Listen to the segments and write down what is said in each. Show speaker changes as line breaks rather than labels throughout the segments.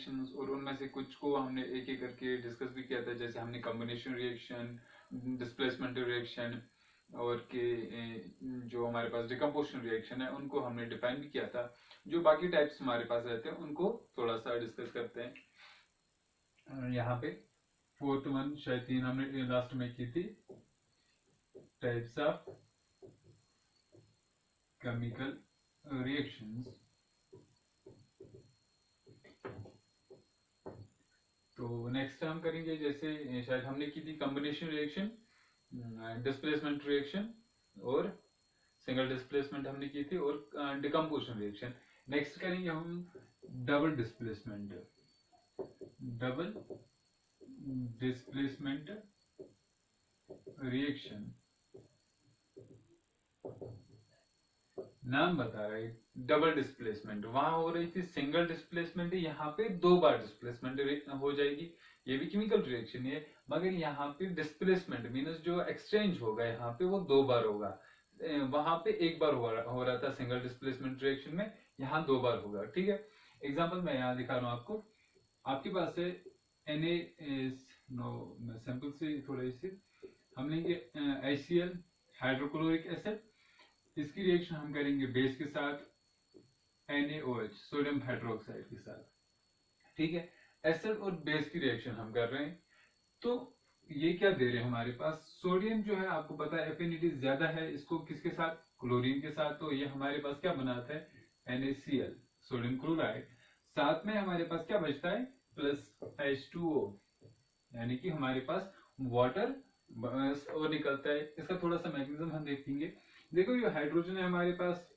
और उनमें से कुछ को हमने एक एक करके डिस्कस भी किया था, जैसे हमने कॉम्बिनेशन रिएक्शन, डिस्प्लेसमेंट रिएक्शन और के जो हमारे पास डिकम्पोजिशन रिएक्शन है उनको हमने डिफाइन भी किया था। जो बाकी टाइप्स हमारे पास रहते हैं उनको थोड़ा सा डिस्कस करते हैं। यहाँ पे फोर्थ वन शायद 3 हमने लास्ट में की थी, टाइप्स ऑफ केमिकल रिएक्शंस। तो नेक्स्ट हम करेंगे, जैसे शायद हमने की थी कॉम्बिनेशन रिएक्शन, डिस्प्लेसमेंट रिएक्शन और सिंगल डिस्प्लेसमेंट हमने की थी, और डिकम्पोजिशन रिएक्शन। नेक्स्ट करेंगे हम double displacement. Double displacement reaction नाम बता रहा है, डबल डिस्प्लेसमेंट। वहां हो रही थी सिंगल डिस्प्लेसमेंट, यहाँ पे 2 बार डिस्प्लेसमेंट हो जाएगी। ये भी केमिकल रिएक्शन है, मगर यहाँ पे डिस्प्लेसमेंट मीन्स जो एक्सचेंज होगा यहाँ पे वो 2 बार होगा। वहां पे 1 बार हो रहा था सिंगल डिस्प्लेसमेंट रिएक्शन में, यहाँ 2 बार होगा। ठीक है, एग्जाम्पल मैं यहाँ दिखा रहा हूँ आपको। आपके पास है मैं सैंपल से थोड़ा इसे हम लेंगे HCl हाइड्रोक्लोरिक एसिड। इसकी रिएक्शन हम करेंगे बेस के साथ NaOH सोडियम हाइड्रोक्साइड के साथ। ठीक है, एसिड और बेस की रिएक्शन हम कर रहे हैं। तो ये क्या दे रहे हैं हमारे पास, सोडियम जो है आपको पता है एफिनिटी ज्यादा है इसको किसके साथ, क्लोरीन के साथ। तो ये हमारे पास क्या बनाता है NaCl सोडियम क्लोराइड। साथ में हमारे पास क्या बचता है प्लस H2O, यानी कि हमारे पास वाटर और निकलता है। इसका थोड़ा सा मैकेनिज्म हम देखेंगे। देखो ये हाइड्रोजन है हमारे पास,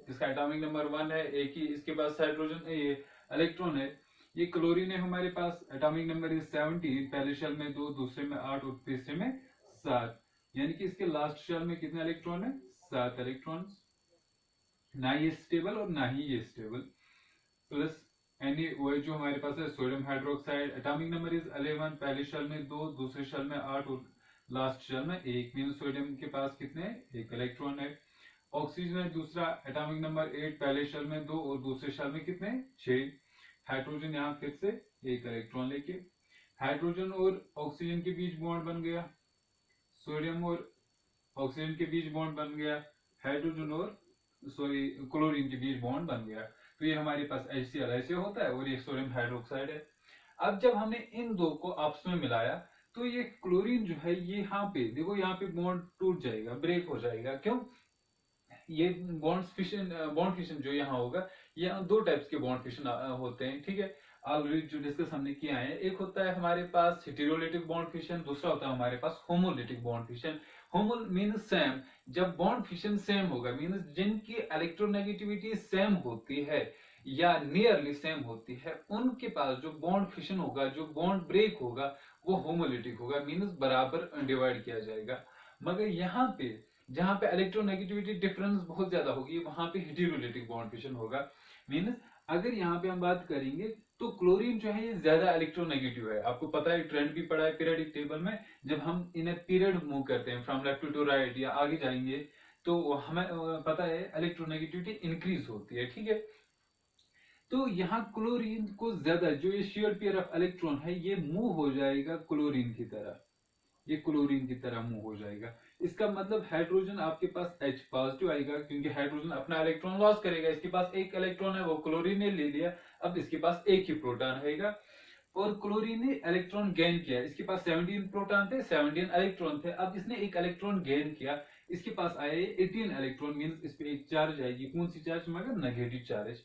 इसका एटॉमिक नंबर 1 है, एक ही इसके पास हाइड्रोजन ये इलेक्ट्रॉन है। ये क्लोरीन है हमारे पास, एटॉमिक नंबर इज 17, पहले शेल में 2, दूसरे में 8 और तीसरे में 7, यानी कि इसके लास्ट शेल में कितने इलेक्ट्रॉन है, 7 इलेक्ट्रॉन। ना ये स्टेबल और ना ही ये स्टेबल। प्लस NaOH जो हमारे पास है sodium hydroxide, atomic number is 11, पहले शेल में 2, दूसरे शेल में 8 और लास्ट शेल में 1, मीन सोडियम के पास कितने, 1 इलेक्ट्रॉन है। ऑक्सीजन है दूसरा, एटॉमिक नंबर 8, पहले शेल में 2 और दूसरे शेल में कितने, 6। हाइड्रोजन यहाँ फिर से 1 इलेक्ट्रॉन लेके, हाइड्रोजन और ऑक्सीजन के बीच बॉन्ड बन गया, सोडियम और ऑक्सीजन के बीच बॉन्ड बन गया, हाइड्रोजन और क्लोरीन के बीच बॉन्ड बन गया। तो ये हमारे पास HCl ऐसे होता है और ये सोडियम हाइड्रोक्साइड है। अब जब हमने इन दो को आपस में मिलाया तो ये क्लोरीन जो है ये यहाँ पे देखो, यहाँ पे बॉन्ड टूट जाएगा, ब्रेक हो जाएगा। क्यों, ये बॉन्ड फिशन जो यहाँ होगा, यहाँ 2 टाइप्स के बॉन्ड फिशन होते हैं। ठीक है, ऑलरेडी जो डिस्कस हमने किया है, एक होता है हमारे पास हेटेरोलिटिक बॉन्ड फिशन, दूसरा होता है हमारे पास homolytic bond fission. Homo means same, जब बॉन्ड फिशन सेम होगा मीन्स जिनकी इलेक्ट्रोनेगेटिविटी सेम होती है या नियरली सेम होती है, उनके पास जो बॉन्ड फिशन होगा, जो बॉन्ड ब्रेक होगा, वो होमोलिटिक होगा, मीन्स बराबर डिवाइड किया जाएगा। मगर यहाँ पे जहां पे इलेक्ट्रोनेगेटिविटी डिफरेंस बहुत ज्यादा होगी, वहां पे हेटेरोलिटिक बॉन्ड फिशन होगा। मीन्स अगर यहाँ पे हम बात करेंगे तो क्लोरीन जो है ये ज्यादा इलेक्ट्रोनेगेटिव है। आपको पता है, ट्रेंड भी पड़ा है पीरियडिक टेबल में, जब हम इन्हें पीरियड मूव करते हैं फ्रॉम लेफ्ट टू राइट या आगे जाएंगे तो हमें पता है इलेक्ट्रोनेगेटिविटी इंक्रीज होती है। ठीक है, तो यहाँ क्लोरीन को ज्यादा, जो ये शेयर्ड पेयर ऑफ इलेक्ट्रॉन है ये मूव हो जाएगा क्लोरीन की तरह, ये क्लोरीन की तरह मूव हो जाएगा। इसका मतलब हाइड्रोजन आपके पास H पॉजिटिव आएगा, क्योंकि हाइड्रोजन अपना इलेक्ट्रॉन लॉस करेगा। इसके पास 1 इलेक्ट्रॉन है, वो क्लोरीन ने ले लिया, अब इसके पास 1 ही प्रोटॉन रहेगा। और क्लोरीन ने इलेक्ट्रॉन गेन किया, इसके पास 17 प्रोटॉन थे, 17 इलेक्ट्रॉन थे, अब इसने 1 इलेक्ट्रॉन गेन किया, इसके पास आए 18 इलेक्ट्रॉन, मीन्स इस पे एक चार्ज आएगी। कौन सी चार्ज, मगर नेगेटिव चार्ज।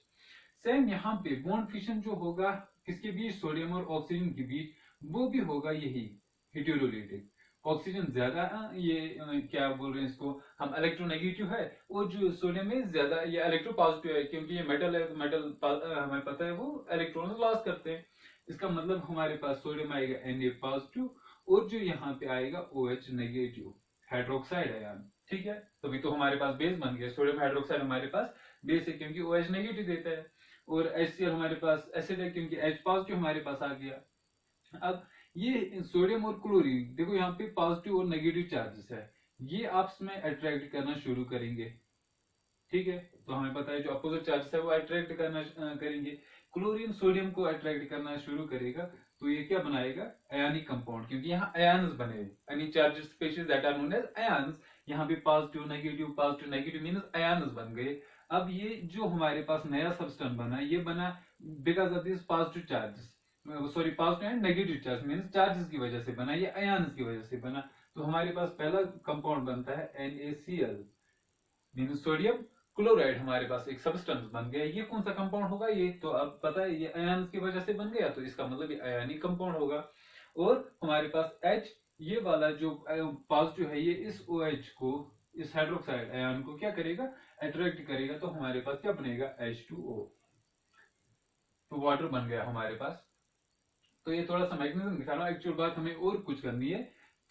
सेम यहाँ पे बॉन्ड फिशन जो होगा किसके बीच, सोडियम और ऑक्सीजन के बीच, वो भी होगा यही हेटेरोलिटिक। ऑक्सीजन ज्यादा ये क्या बोल रहे हैं इसको हम, इलेक्ट्रोनेगेटिव है, और जो सोडियम में ज्यादा ये इलेक्ट्रो पॉजिटिव है, क्योंकि ये मेटल है तो मेटल हमें पता है वो इलेक्ट्रॉन लॉस करते हैं। इसका मतलब हमारे पास सोडियम आएगा Na पॉजिटिव, और जो यहाँ पे आएगा OH नेगेटिव, हाइड्रोक्साइड है यार। ठीक है, तभी तो हमारे पास बेस बन गया, सोडियम हाइड्रोक्साइड हमारे पास बेस है क्योंकि OH नेगेटिव देता है, और HCl हमारे पास एसिड है क्योंकि H पॉजिटिव हमारे पास आ गया। अब ये सोडियम और क्लोरीन देखो यहाँ पे पॉजिटिव और नेगेटिव चार्जेस है, ये आपस में अट्रैक्ट करना शुरू करेंगे। ठीक है, तो हमें पता है जो अपोजिट चार्जेस है वो अट्रैक्ट करना करेंगे। क्लोरीन सोडियम को अट्रैक्ट करना शुरू करेगा, तो ये क्या बनाएगा, आयनिक कंपाउंड, क्योंकि यहाँ आयन्स बने, यानी charged species that are known as ions. यहाँ पे पॉजिटिव नेगेटिव मींस आयन्स बन गए। अब ये जो हमारे पास नया सबस्टेंस बना, ये बना because of this positive charges, sorry positive and negative charge means charges की वजह से बना, ये आयन्स की वजह से बना। तो हमारे पास पहला कंपाउंड बनता है NaCl मींस सोडियम क्लोराइड, हमारे पास एक सब्सटेंस बन गया। ये कौन सा कंपाउंड होगा, ये तो अब पता है ये आयन्स की वजह से बन गया, तो इसका मतलब ये आयनिक कंपाउंड होगा। और हमारे पास H, ये वाला जो पॉजिटिव है, ये इस OH को, इस हाइड्रोक्साइड आयन को क्या करेगा, अट्रैक्ट करेगा, तो हमारे पास क्या बनेगा, H2O, तो वाटर बन गया हमारे पास। तो ये थोड़ा सा मैग्नीशियम दिखा रहा हूँ, एक्चुअल बात हमें और कुछ करनी है।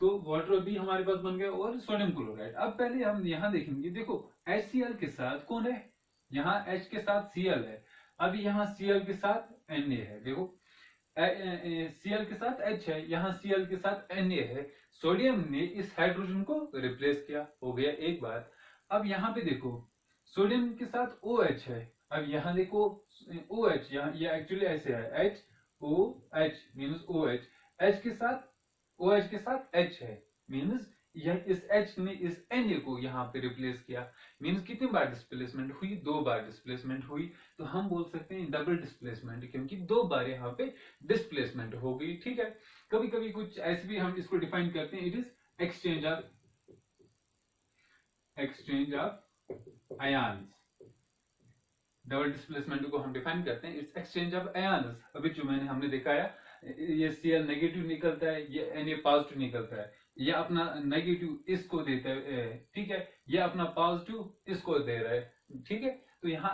तो वाटर भी हमारे पास बन गया और सोडियम क्लोराइड। अब पहले हम यहाँ देखेंगे, देखो HCl के साथ कौन है, यहाँ H के साथ Cl है, अब यहाँ Cl के साथ Na है। देखो Cl के साथ H है, यहाँ Cl के साथ Na है, सोडियम ने इस हाइड्रोजन को रिप्लेस किया, हो गया एक बात। अब यहाँ पे देखो सोडियम के साथ OH है, अब यहाँ देखो OH, यहाँ ये एक्चुअली ऐसे है HOH मीन्स OH, H के साथ OH के साथ H है, मीन्स यह इस H ने इस Na को यहाँ पे रिप्लेस किया, मीन्स कितनी बार डिस्प्लेसमेंट हुई, 2 बार डिस्प्लेसमेंट हुई। तो हम बोल सकते हैं डबल डिस्प्लेसमेंट, क्योंकि 2 बार यहाँ पे डिस्प्लेसमेंट हो गई। ठीक है, कभी कभी कुछ ऐसे भी हम इसको डिफाइन करते हैं, it is exchange of ions. Double displacement को हम डिफाइन करते हैं, इट्स एक्सचेंज ऑफ आयन्स। अभी जो हमने दिखाया, ये Cl नेगेटिव निकलता है, ये Na पॉजिटिव निकलता है, ये अपना नेगेटिव इसको देता है, ठीक है, ये अपना पॉजिटिव इसको दे रहा है। ठीक है, तो यहाँ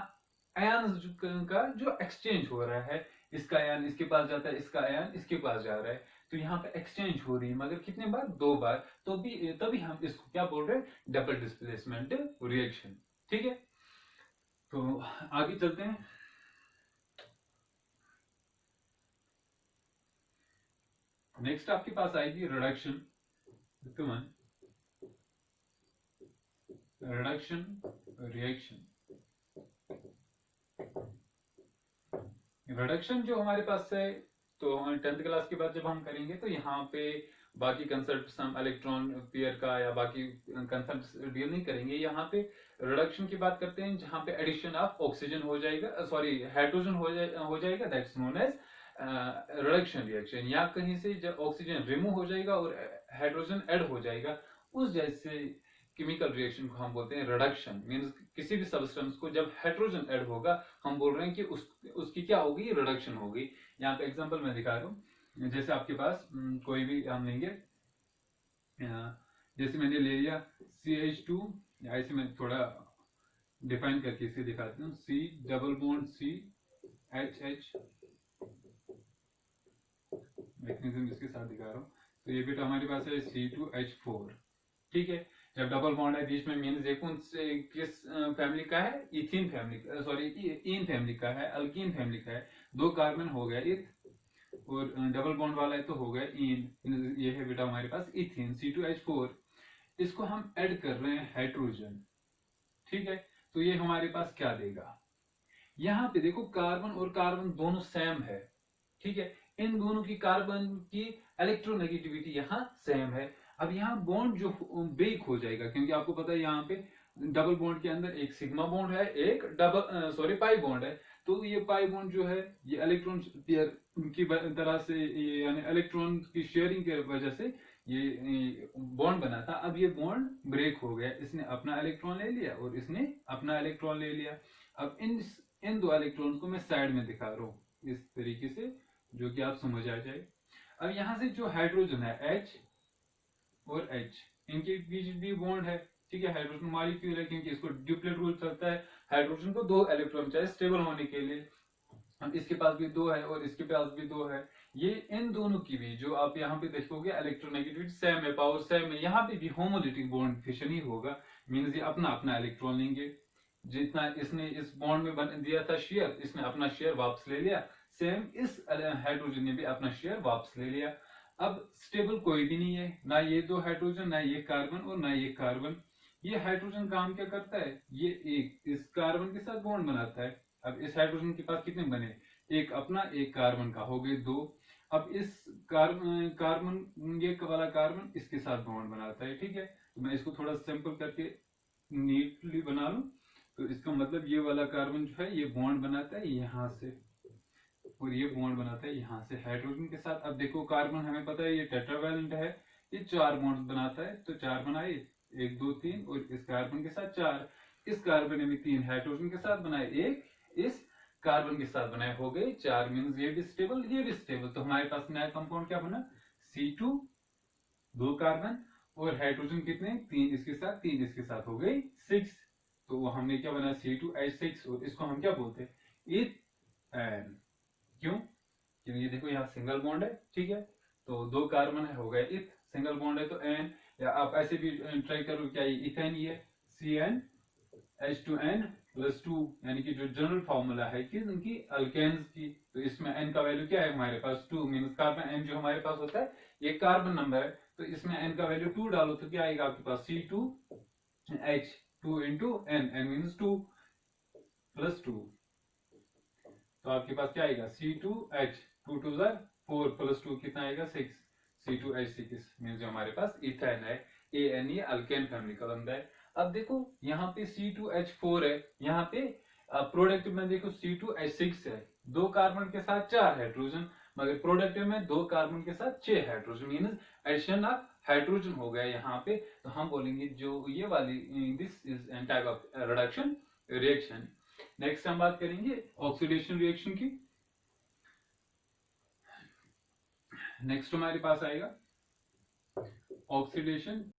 आयन्स का जो एक्सचेंज हो रहा है, इसका आयन इसके पास जाता है, इसका आयन इसके पास जा रहा है, तो यहाँ पे एक्सचेंज हो रही है, मगर कितने बार, 2 बार। तो तभी हम इसको क्या बोल रहे हैं, डबल डिस्प्लेसमेंट रिएक्शन। ठीक है, तो आगे चलते हैं। नेक्स्ट आपके पास आएगी रिडक्शन रिएक्शन। रिडक्शन जो हमारे पास है, तो 10th क्लास के बाद जब हम करेंगे, तो यहाँ पे बाकी कंसेप्ट हम इलेक्ट्रॉन पेयर का या बाकी कंसेप्ट डील नहीं करेंगे। यहाँ पे रिडक्शन की बात करते हैं, जहाँ पे एडिशन ऑफ ऑक्सीजन हो जाएगा, सॉरी हाइड्रोजन हो जाएगा, that's known as reduction reaction. या कहीं से जब ऑक्सीजन रिमूव हो जाएगा और हाइड्रोजन ऐड हो जाएगा, उस जैसे केमिकल रिएक्शन को हम बोलते हैं रिडक्शन। मींस किसी भी सब्सटेंस को जब हाइड्रोजन ऐड होगा, हम बोल रहे हैं कि उसकी क्या होगी, रिडक्शन होगी। यहाँ पे एग्जांपल मैं दिखा रहा हूँ, जैसे आपके पास कोई भी हम लेंगे, जैसे मैंने ले लिया CH2, ऐसे मैं थोड़ा डिफाइन करके इसे दिखाता हूँ, C double bond C HH, magnesium इसके साथ दिखा रहा हूँ। तो ये बेटा हमारे पास है C2H4। ठीक है, जब डबल बॉन्ड है बीच में, मीन्स ये कौन से किस फैमिली का है, ethene family, sorry in family का है, अल्कीन फैमिली का है। 2 कार्बन हो गया इथ, और डबल बॉन्ड वाला है तो हो गया इन, ये है बेटा हमारे पास इथीन C2H4। इसको हम ऐड कर रहे हैं हाइड्रोजन। ठीक है, तो ये हमारे पास क्या देगा, यहाँ पे देखो कार्बन और कार्बन दोनों सेम है। ठीक है, इन दोनों की कार्बन की इलेक्ट्रोनेगेटिविटी यहाँ सेम है। अब यहाँ बॉन्ड जो ब्रेक हो जाएगा, क्योंकि आपको पता है यहाँ पे डबल बॉन्ड के अंदर एक सिग्मा बॉन्ड है, एक डबल पाई बॉन्ड है। तो ये पाई बॉन्ड जो है, ये इलेक्ट्रॉन पेयर की तरह से, यानी इलेक्ट्रॉन की शेयरिंग की वजह से ये बॉन्ड बना था। अब ये बॉन्ड ब्रेक हो गया, इसने अपना इलेक्ट्रॉन ले लिया और इसने अपना इलेक्ट्रॉन ले लिया। अब इन 2 इलेक्ट्रॉन्स को मैं साइड में दिखा रहा हूँ इस तरीके से, जो कि आप समझ आ जाए। अब यहां से जो हाइड्रोजन है H और H, इनके बीच भी बॉन्ड है। ठीक है, हाइड्रोजन मॉलिक्यूल है, क्योंकि इसको ड्यूप्लेट रूल चलता है, हाइड्रोजन को 2 इलेक्ट्रॉन चाहिए स्टेबल होने के लिए। अब इसके पास भी 2 है और इसके पास भी 2 है। ये इन दोनों की भी जो आप यहाँ पे देखोगे इलेक्ट्रोनेगेटिविटी सेम है, पावर सेम है। यहाँ पे भी होमोलिटिक बॉन्ड फिशन ही होगा, मीन्स ये अपना अपना इलेक्ट्रॉन लेंगे। जितना इसने इस बॉन्ड में बन दिया था शेयर, इसने अपना शेयर वापस ले लिया। सेम इस हाइड्रोजन ने भी अपना शेयर वापस ले लिया। अब स्टेबल कोई भी नहीं है, ना ये 2 हाइड्रोजन, ना ये कार्बन और ना ये कार्बन। ये हाइड्रोजन काम क्या करता है, ये एक इस कार्बन के साथ बॉन्ड बनाता है। अब इस हाइड्रोजन के पास कितने बने, एक अपना एक कार्बन का, हो गए दो। अब इस कार्बन ये वाला कार्बन इसके साथ बॉन्ड बनाता है, ठीक है। तो मैं इसको थोड़ा सिंपल करके नीटली बना लूं, तो इसका मतलब ये वाला कार्बन जो है ये बॉन्ड बनाता है यहां से, और ये बॉन्ड बनाता है यहाँ से हाइड्रोजन के साथ। अब देखो कार्बन हमें पता है ये टेट्रावैलेंट है, ये चार बॉन्ड बनाता है, तो चार बनाए, एक दो तीन, और इस कार्बन के साथ चार, इस कार्बन ने भी तीन हाइड्रोजन के साथ बनाए, एक इस कार्बन के साथ बनाए, हो गए चार। मीन्स ये भी स्टेबल ये भी स्टेबल। तो हमारे पास नया कंपाउंड क्या बना, C2, दो कार्बन, और हाइड्रोजन कितने, तीन इसके साथ तीन इसके साथ, हो गई 6। तो वो हमने क्या बना, C2H6, और इसको हम क्या बोलते हैं, इथेन। क्यों, क्योंकि ये देखो यहाँ सिंगल बॉन्ड है, ठीक है। तो दो कार्बन है, हो गया इथ, सिंगल बॉन्ड है तो एन, या आप ऐसे भी ट्राई करो, क्या ये इथेन ही है, CnH2n+2, यानी कि जो जनरल फॉर्मूला है कि उनकी अल्केन्स की। तो इसमें n का वैल्यू क्या है हमारे पास 2, मीन्स कार्बन n जो हमारे पास होता है ये कार्बन नंबर है, तो इसमें n का वैल्यू 2 डालो तो क्या आएगा आपके पास, C2H, 2 इंटू n मीन्स 2+2। तो आपके पास क्या आएगा, C2H, 2 2 4 प्लस 2 कितना आएगा 6, C2H6 मीन्स जो हमारे पास इथेन है। AN ये अल्केन फैमिली का बंदा है। अब देखो यहाँ पे C2H4 है, यहाँ पे प्रोडक्टिव में देखो C2H6 है, दो कार्बन के साथ चार हाइड्रोजन, मगर प्रोडक्टिव में दो कार्बन के साथ 6 hydrogen, means addition of hydrogen हो गया यहाँ पे। तो हम बोलेंगे जो ये वाली, this is an type of reduction reaction. Next हम बात करेंगे ऑक्सीडेशन रिएक्शन की। नेक्स्ट हमारे पास आएगा ऑक्सीडेशन